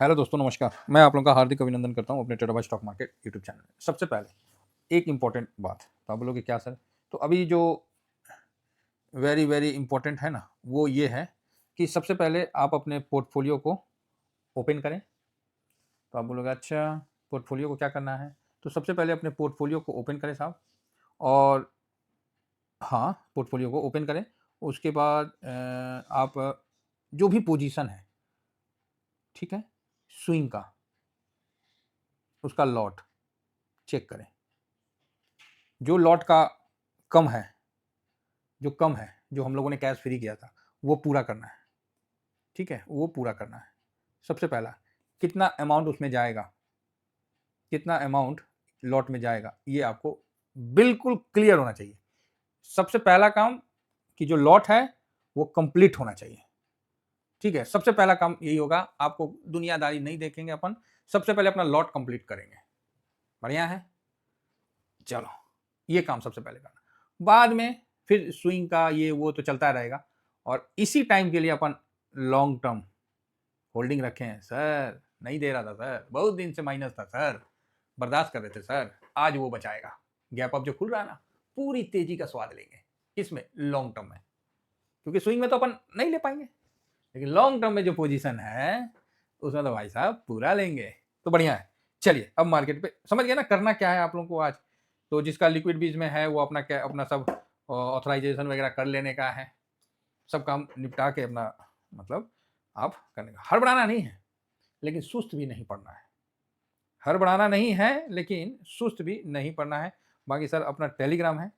Hello दोस्तों, नमस्कार। मैं आप लोगों का हार्दिक अभिनंदन करता हूँ अपने टेराबाई स्टॉक मार्केट यूट्यूब चैनल में। सबसे पहले एक इम्पोर्टेंट बात, तो आप बोलोगे क्या सर? तो अभी जो वेरी वेरी इम्पोर्टेंट है ना, वो ये है कि सबसे पहले आप अपने पोर्टफोलियो को ओपन करें। तो आप बोलोगे अच्छा, पोर्टफोलियो को क्या करना है? तो सबसे पहले अपने पोर्टफोलियो को ओपन करें साहब। और हाँ, पोर्टफोलियो को ओपन करें। उसके बाद आप जो भी पोजीशन है, ठीक है, स्विंग का, उसका लॉट चेक करें। जो लॉट का कम है, जो हम लोगों ने कैश फ्री किया था, वो पूरा करना है। ठीक है, वो पूरा करना है। सबसे पहला, कितना अमाउंट उसमें जाएगा, कितना अमाउंट लॉट में जाएगा, ये आपको बिल्कुल क्लियर होना चाहिए। सबसे पहला काम कि जो लॉट है वो कंप्लीट होना चाहिए। ठीक है, सबसे पहला काम यही होगा। आपको दुनियादारी नहीं देखेंगे अपन, सबसे पहले अपना लॉट कंप्लीट करेंगे। बढ़िया है, चलो ये काम सबसे पहले करना। बाद में फिर स्विंग का ये वो तो चलता रहेगा। और इसी टाइम के लिए अपन लॉन्ग टर्म होल्डिंग रखे हैं। सर नहीं दे रहा था सर, बहुत दिन से माइनस था सर, बर्दाश्त कर रहे थे सर, आज वो बचाएगा। गैप अप जो खुल रहा है ना, पूरी तेजी का स्वाद लेंगे इसमें, लॉन्ग टर्म में। क्योंकि स्विंग में तो अपन नहीं ले पाएंगे, लेकिन लॉन्ग टर्म में जो पोजीशन है उसमें तो भाई साहब पूरा लेंगे। तो बढ़िया है। चलिए अब मार्केट पे समझ गए ना करना क्या है आप लोगों को आज। तो जिसका लिक्विड बीज में है वो अपना क्या, अपना सब ऑथराइजेशन वगैरह कर लेने का है। सब काम निपटा के अपना, मतलब आप करने का, हड़बड़ाना नहीं है लेकिन सुस्त भी नहीं पड़ना है। हड़बड़ाना नहीं है लेकिन सुस्त भी नहीं पड़ना है। बाकी सर अपना टेलीग्राम है,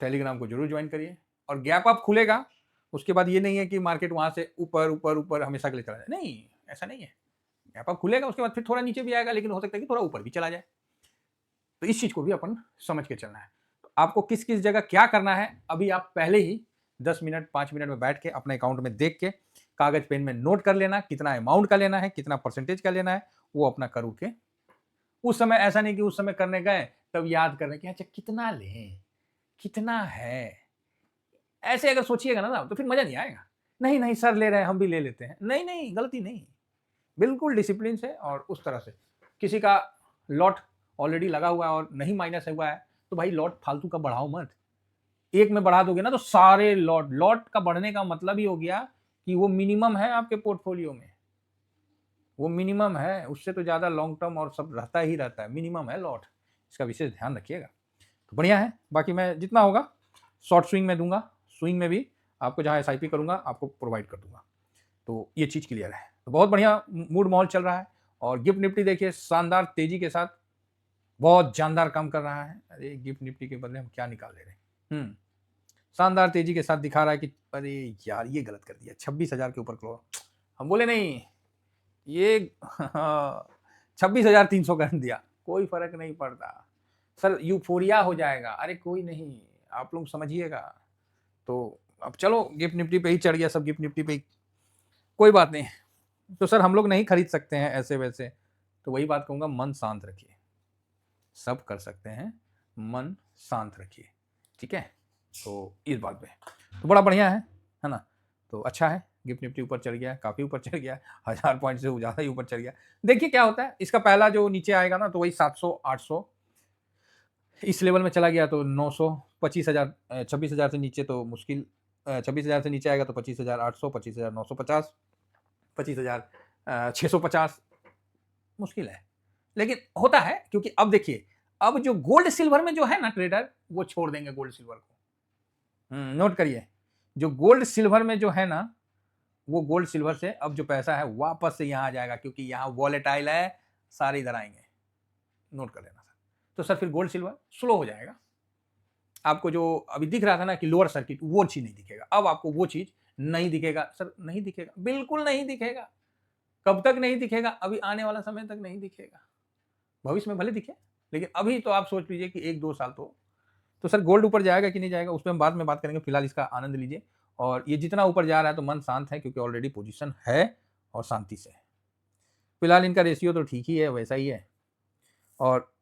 टेलीग्राम को जरूर ज्वाइन करिए। और गैप अप खुलेगा, उसके बाद ये नहीं है कि मार्केट वहां से ऊपर ऊपर ऊपर हमेशा के लिए चला जाए, नहीं, ऐसा नहीं है। गैप अप खुलेगा, उसके बाद फिर थोड़ा नीचे भी आएगा, लेकिन हो सकता है कि थोड़ा ऊपर भी चला जाए। तो इस चीज को भी अपन समझ के चलना है। तो आपको किस किस जगह क्या करना है, अभी आप पहले ही 10 मिनट 5 मिनट में बैठ के अपने अकाउंट में देख के कागज पेन में नोट कर लेना, कितना अमाउंट का लेना है, कितना परसेंटेज का लेना है, वो अपना कर के उस समय, ऐसा नहीं कि उस समय करने गए तब याद करने कि अच्छा कितना लें, कितना है। ऐसे अगर सोचिएगा ना तो फिर मजा नहीं आएगा। नहीं नहीं सर ले रहे हैं, हम भी ले लेते हैं, नहीं नहीं, गलती नहीं। बिल्कुल डिसिप्लिन से और उस तरह से। किसी का लॉट ऑलरेडी लगा हुआ है और नहीं माइनस हुआ है, तो भाई लॉट फालतू का बढ़ाओ मत। एक में बढ़ा दोगे ना तो सारे लॉट, लॉट का बढ़ने का मतलब ही हो गया कि वो मिनिमम है आपके पोर्टफोलियो में, वो मिनिमम है। उससे तो ज्यादा लॉन्ग टर्म और सब रहता ही रहता है, मिनिमम है लॉट। इसका विशेष ध्यान रखिएगा। तो बढ़िया है। बाकी मैं जितना होगा शॉर्ट स्विंग में दूंगा, स्विंग में भी आपको जहां एसआईपी करूंगा आपको प्रोवाइड कर दूंगा। तो ये चीज क्लियर है। तो बहुत बढ़िया मूड माहौल चल रहा है। और गिफ्ट निफ्टी देखिए शानदार तेजी के साथ बहुत जानदार काम कर रहा है। अरे गिफ्ट निफ्टी के बदले हम क्या निकाल ले रहे हैं। शानदार तेजी के साथ दिखा रहा है कि अरे यार ये गलत कर दिया, 26,000 के ऊपर क्लोज। हम बोले नहीं, ये 26,300 कर दिया, कोई फर्क नहीं पड़ता सर, यूफोरिया हो जाएगा। अरे कोई नहीं, आप लोग समझिएगा। तो अब चलो गिफ्ट निफ्टी पे ही चढ़ गया सब, गिफ्ट निफ्टी पे ही, कोई बात नहीं। तो सर हम लोग नहीं खरीद सकते हैं ऐसे वैसे, तो वही बात कहूंगा, मन शांत रखिए। सब कर सकते हैं, मन शांत रखिए। ठीक है, तो इस बात पे तो बड़ा बढ़िया है ना। तो अच्छा है, गिफ्ट निफ्टी ऊपर चढ़ गया, काफी ऊपर चढ़ गया, 1000 पॉइंट से ज्यादा ही ऊपर चढ़ गया। देखिए क्या होता है, इसका पहला जो नीचे आएगा ना तो वही 700 800 इस लेवल में चला गया तो 900, 25,000, 26,000 से नीचे तो मुश्किल। 26,000 से नीचे आएगा तो 25,800, 25,950, 25,650 मुश्किल है। लेकिन होता है, क्योंकि अब देखिए, अब जो गोल्ड सिल्वर में जो है ना ट्रेडर, वो छोड़ देंगे गोल्ड सिल्वर को। नोट करिए, जो गोल्ड सिल्वर में जो है ना, वो गोल्ड सिल्वर से अब जो पैसा है वापस से यहां आ जाएगा, क्योंकि यहां वॉलेटाइल है, सारे इधर आएंगे। नोट कर लेना सर। तो सर फिर गोल्ड सिल्वर स्लो हो जाएगा। आपको जो अभी दिख रहा था ना कि लोअर सर्किट, वो चीज नहीं दिखेगा। अब आपको वो चीज नहीं दिखेगा सर, नहीं दिखेगा, बिल्कुल नहीं दिखेगा। कब तक नहीं दिखेगा? अभी आने वाला समय तक नहीं दिखेगा। भविष्य में भले दिखे, लेकिन अभी तो आप सोच लीजिए कि 1-2 साल तो सर गोल्ड ऊपर जाएगा कि नहीं जाएगा उस पर हम बाद में बात करेंगे। फिलहाल इसका आनंद लीजिए। और ये जितना ऊपर जा रहा है तो मन शांत है, क्योंकि ऑलरेडी पोजीशन है और शांति से है। फिलहाल इनका रेशियो तो ठीक ही है, वैसा ही है। और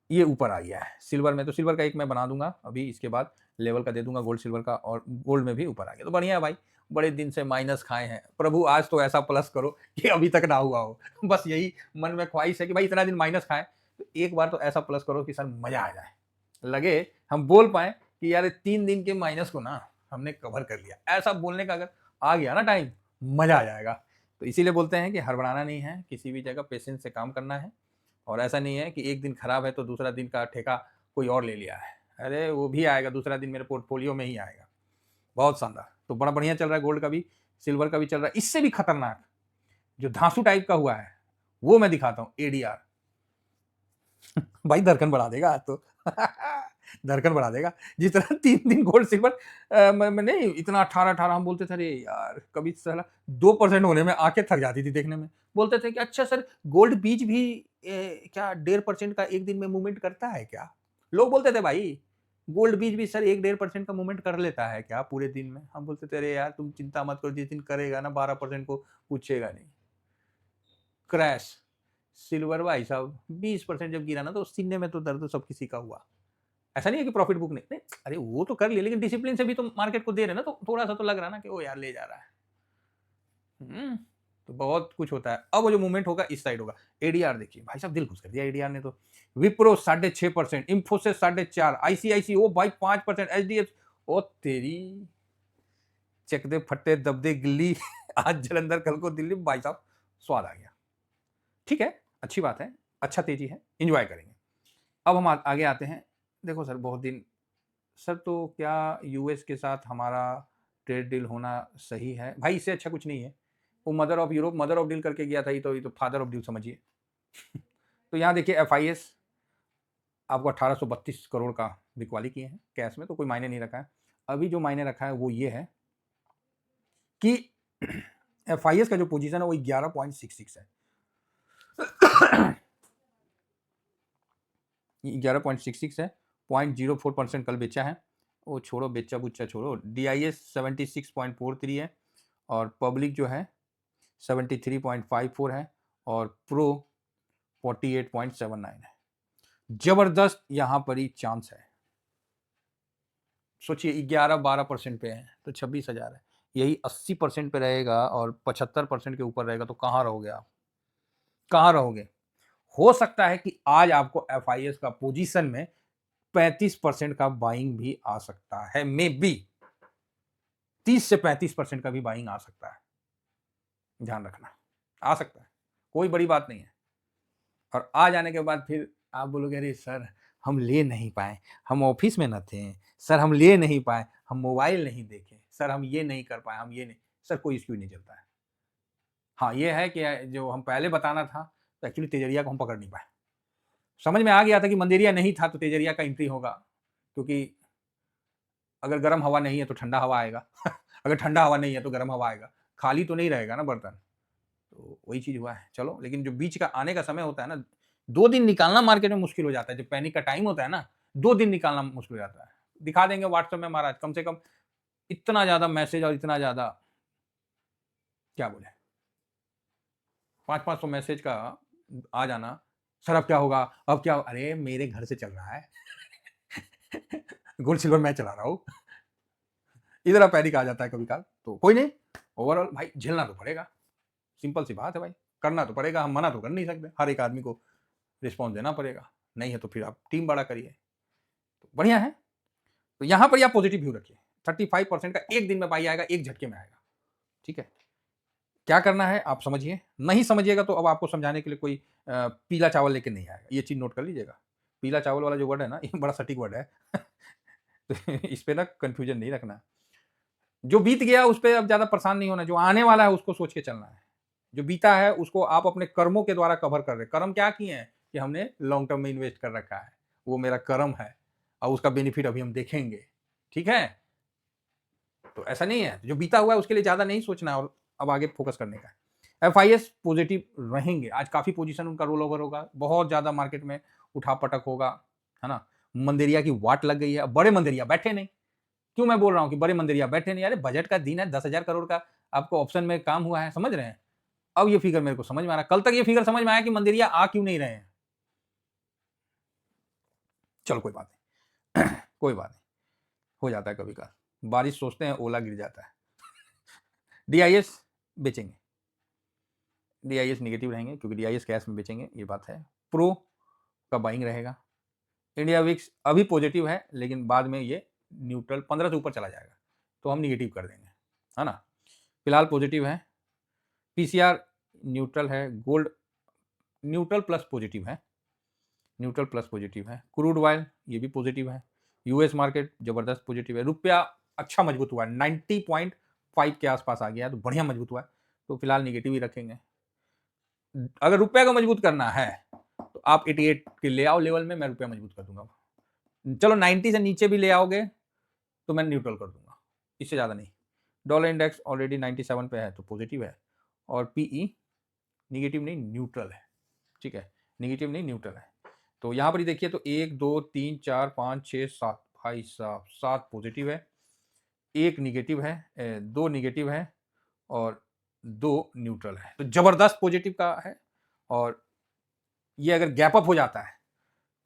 ये ऊपर आ गया है सिल्वर में, तो सिल्वर का एक मैं बना दूंगा अभी, इसके बाद लेवल का दे दूंगा गोल्ड सिल्वर का, और गोल्ड में भी ऊपर आ गया तो बढ़िया है भाई। बड़े दिन से माइनस खाए हैं, प्रभु आज तो ऐसा प्लस करो कि अभी तक ना हुआ हो। बस यही मन में ख्वाहिश है कि भाई इतना दिन माइनस खाए, तो एक बार तो ऐसा प्लस करो कि सर मजा आ जाए, लगे हम बोल पाए कि यार 3 दिन के माइनस को ना हमने कवर कर लिया। ऐसा बोलने का अगर आ गया ना टाइम, मजा आ जाएगा। तो इसीलिए बोलते हैं कि हड़बड़ाना नहीं है, किसी भी जगह पेशेंस से काम करना है। और ऐसा नहीं है कि एक दिन खराब है तो दूसरा दिन का ठेका कोई और ले लिया है, अरे वो भी आएगा, दूसरा दिन मेरे पोर्टफोलियो में ही आएगा। बहुत शानदार, तो बड़ा बढ़िया चल रहा है, गोल्ड का भी, सिल्वर का भी चल रहा है। इससे भी खतरनाक जो धांसू टाइप का हुआ है वो मैं दिखाता हूँ, एडीआर। भाई धड़कन बढ़ा देगा आज तो। धड़कन बढ़ा देगा जिस तरह 3 दिन गोल्ड सिल्वर, नहीं इतना 18 हम बोलते थे अरे यार कभी साला 2% होने में आंखें थक जाती थी देखने में। बोलते थे कि अच्छा सर गोल्ड बीज भी क्या 1.5% का एक दिन में मूवमेंट करता है क्या? लोग बोलते थे भाई गोल्ड बीज भी सर 1-1.5% का मूवमेंट कर लेता है क्या पूरे दिन में? हम बोलते थे अरे यार तुम चिंता मत करो, जिस दिन करेगा ना 12% को पूछेगा नहीं। क्रैश सिल्वर भाई साहब 20% जब गिरा ना तो सीने में तो दर्द तो सब किसी का हुआ। ऐसा नहीं है कि प्रॉफिट बुक नहीं, नहीं अरे वो तो कर लिया, लेकिन डिसिप्लिन से भी तो मार्केट को दे रहे ना, तो थोड़ा सा तो लग रहा ना कि ओ यार ले जा रहा है। तो बहुत कुछ होता है। अब वो जो मूवमेंट होगा इस साइड होगा। एडीआर देखिए भाई साहब दिल खुश कर दिया एडीआर ने तो। विप्रो 6.5%, इंफोसिस 4.5%, आईसीआईसी ओ भाई 5%, एचडीएफ ओ तेरी चक दे फट्टे दब दे गिल्ली। आज जलंधर कल को दिल्ली, भाई साहब स्वाद आ गया। ठीक है, अच्छी बात है, अच्छा तेजी है, एंजॉय करेंगे। अब हम आगे आते हैं। देखो सर बहुत दिन, सर तो क्या यूएस के साथ हमारा ट्रेड डील होना सही है? भाई इससे अच्छा कुछ नहीं है। वो mother of Europe mother of deal करके गया था, ये तो फादर ऑफ डील समझिए। तो यहाँ देखिए एफआईएस आपको 1832 करोड़ का बिकवाली किए हैं कैश में, तो कोई मायने नहीं रखा है। अभी जो मायने रखा है वो ये है कि एफआईएस का जो पोजीशन है वो 11.66 है। 11.66 है, 0.04% कल बेचा है। वो छोड़ो, बेचा बुच्चा छोड़ो। डीआईएस 76.43 है और पब्लिक जो है 73.54 है और प्रो 48.79 है। जबरदस्त यहां पर ही चांस है। सोचिए 11-12% पे है तो 26,000 है, यही 80% पे रहेगा और 75% के ऊपर रहेगा तो कहां रहोगे आप? कहां रहोगे? हो सकता है कि आज आपको एफआईएस का पोजीशन में 35% का बाइंग भी आ सकता है, मे बी 30 से 35% का भी बाइंग आ सकता है। ध्यान रखना, आ सकता है, कोई बड़ी बात नहीं है। और आ जाने के बाद फिर आप बोलोगे अरे सर हम ले नहीं पाए, हम ऑफिस में न थे, सर हम ले नहीं पाए, हम मोबाइल नहीं देखे, सर हम ये नहीं कर पाए, हम ये नहीं। सर कोई इश्यू नहीं चलता है। हाँ ये है कि जो हम पहले बताना था तो एक्चुअली तेजरिया को हम पकड़ नहीं पाए। समझ में आ गया था कि मंदेरिया नहीं था तो तेजरिया का एंट्री होगा, क्योंकि अगर गर्म हवा नहीं है तो ठंडा हवा आएगा। अगर ठंडा हवा नहीं है तो गर्म हवा आएगा, खाली तो नहीं रहेगा ना बर्तन। तो वही चीज हुआ है। चलो, लेकिन जो बीच का आने का समय होता है ना, 2 दिन निकालना मार्केट में मुश्किल हो जाता है। जब पैनिक का टाइम होता है ना, 2 दिन निकालना मुश्किल हो जाता है। दिखा देंगे व्हाट्सएप में महाराज, कम से कम इतना ज्यादा मैसेज और इतना ज्यादा क्या बोले 500-500 मैसेज का आ जाना। सर अब क्या होगा, अब क्या अरे मेरे घर से चल रहा है। गोल्ड सिल्वर मैं चला रहा हूँ। इधर पैनिक आ जाता है कभी काल, तो कोई नहीं, ओवरऑल भाई झेलना तो पड़ेगा। सिंपल सी बात है भाई, करना तो पड़ेगा, हम मना तो कर नहीं सकते। हर एक आदमी को रिस्पॉन्स देना पड़ेगा, नहीं है तो फिर आप टीम बड़ा करिए। तो बढ़िया है। तो यहां पर आप पॉजिटिव व्यू रखिए। 35% का एक दिन में बाई आएगा, एक झटके में आएगा। ठीक है, क्या करना है आप समझिए, नहीं समझिएगा तो अब आपको समझाने के लिए कोई पीला चावल लेके नहीं आएगा, ये चीज नोट कर लीजिएगा। पीला चावल वाला जो वर्ड है ना, ये बड़ा सटीक वर्ड है। तो इस पे ना कंफ्यूजन नहीं रखना। जो बीत गया उस पर अब ज्यादा परेशान नहीं होना, जो आने वाला है उसको सोच के चलना है। जो बीता है उसको आप अपने कर्मों के द्वारा कवर कर रहे। कर्म क्या किए हैं कि हमने लॉन्ग टर्म में इन्वेस्ट कर रखा है, वो मेरा कर्म है और उसका बेनिफिट अभी हम देखेंगे। ठीक है, तो ऐसा नहीं है, जो बीता हुआ है उसके लिए ज्यादा नहीं सोचना और अब आगे फोकस करने का है। एफआईएस पॉजिटिव रहेंगे, आज काफी पोजीशन उनका रोल ओवर होगा, बहुत ज्यादा मार्केट में उठा पटक होगा, है ना। मंदेरिया की वाट लग गई है, बड़े मंदेरिया बैठे नहीं। क्यों मैं बोल रहा हूं कि बड़े मंदिरिया बैठे नहीं? अरे बजट का दिन है, 10,000 करोड़ का आपको ऑप्शन में काम हुआ है, समझ रहे हैं। अब ये फिगर मेरे को समझ में आ रहा है, कल तक ये फिगर समझ में आया कि मंदिरिया आ क्यों नहीं रहे हैं। चलो कोई बात नहीं। कोई बात नहीं, हो जाता है कभी कभार, बारिश सोचते हैं ओला गिर जाता है। DIS बेचेंगे, DIS नेगेटिव रहेंगे क्योंकि DIS कैश में बेचेंगे, ये बात है। प्रो का बाइंग रहेगा। इंडिया विक्स अभी पॉजिटिव है लेकिन बाद में ये न्यूट्रल 15 से ऊपर चला जाएगा तो हम निगेटिव कर देंगे, है ना। फिलहाल पॉजिटिव है। PCR न्यूट्रल है। गोल्ड न्यूट्रल प्लस पॉजिटिव है, न्यूट्रल प्लस पॉजिटिव है। क्रूड ऑयल ये भी पॉजिटिव है। US मार्केट जबरदस्त पॉजिटिव है। रुपया अच्छा मजबूत हुआ है, 90.5 के आसपास आ गया है तो बढ़िया मजबूत हुआ है, तो फिलहाल निगेटिव ही रखेंगे। अगर रुपया को मजबूत करना है तो आप 88 के ले आओ लेवल में, मैं रुपया मजबूत कर दूंगा। चलो 90 से नीचे भी ले आओगे तो मैं न्यूट्रल कर दूंगा, इससे ज़्यादा नहीं। डॉलर इंडेक्स ऑलरेडी 97 पे है तो पॉजिटिव है, और PE निगेटिव नहीं न्यूट्रल है, ठीक है, निगेटिव नहीं न्यूट्रल है। तो यहाँ पर ही देखिए तो 1 2 3 4 5 6 7, भाई साहब 7 पॉजिटिव है, 1 निगेटिव है, 2 निगेटिव है और 2 न्यूट्रल है, तो जबरदस्त पॉजिटिव का है। और ये अगर गैप अप हो जाता है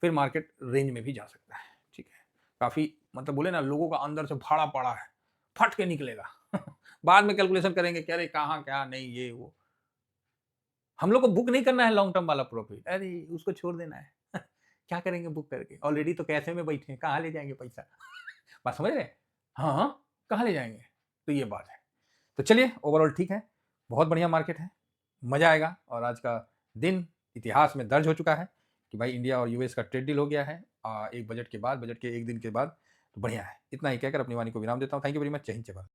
फिर मार्केट रेंज में भी जा सकता है, ठीक है। काफी मतलब बोले ना, लोगों का अंदर से भाड़ा पड़ा है, फट के निकलेगा बाद में कैलकुलेशन करेंगे कि अरे कहाँ क्या नहीं ये वो। हम लोग को बुक नहीं करना है लॉन्ग टर्म वाला प्रॉफिट, अरे उसको छोड़ देना है क्या करेंगे बुक करके, ऑलरेडी तो कैसे में बैठे हैं, कहाँ ले जाएंगे पैसा बात समझ रहे हैं? हाँ हाँ, कहाँ ले जाएंगे, तो ये बात है। तो चलिए ओवरऑल ठीक है, बहुत बढ़िया मार्केट है, मजा आएगा। और आज का दिन इतिहास में दर्ज हो चुका है कि भाई इंडिया और US का ट्रेड डील हो गया है एक बजट के बाद, बजट के एक दिन के बाद, तो बढ़िया है। इतना ही कहकर अपनी वाणी को विराम देता हूँ। Thank you very much. जय हिंद जय भारत।